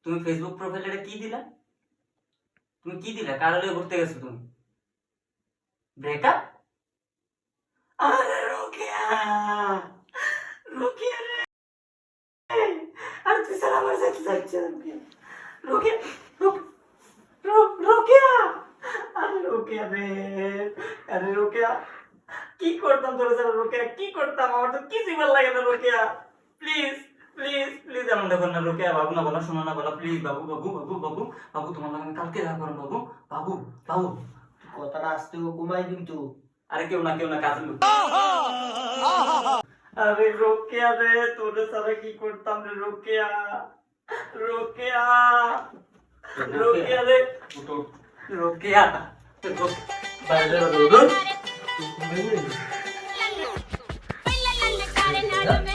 তুমি ফেসবুক প্রোফাইলে কি দিলা? তুমি কি দিলা? কার লগে ঘুরতে গেছো তুমি? ব্রেকআপ? আরে রোকেয়া, রোকেয়া রে, আর তুই সারা আমার সাথে যাচ্ছে রোকেয়া, রোকেয়া, রোকেয়া, আরে রোকেয়া রে, আরে রোকেয়া, কি করতাম তোর সাথে রোকেয়া, কি করতাম? আমার তো কিছুই ভালো লাগে না রোকেয়া। প্লিজ প্লিজ প্লিজ এমন দেখো না রোকেয়া, বাবু না বলা, শোনো না বলা, প্লিজ বাবু বাবু বাবু বাবু বাবু, তোমার লাগে আমি কালকে দেখা করো বাবু, বাবু বাবু। কথাটা আসতে ঘুমাই কিন্তু। আরে কেউ না কাজ লোক। আরে রোকেয়া রে, তোর সাথে কি করতাম রে রোকেয়া, রোকেয়া, রোকেয়া রে, রোকেয়া, বাইরে La la la la la la la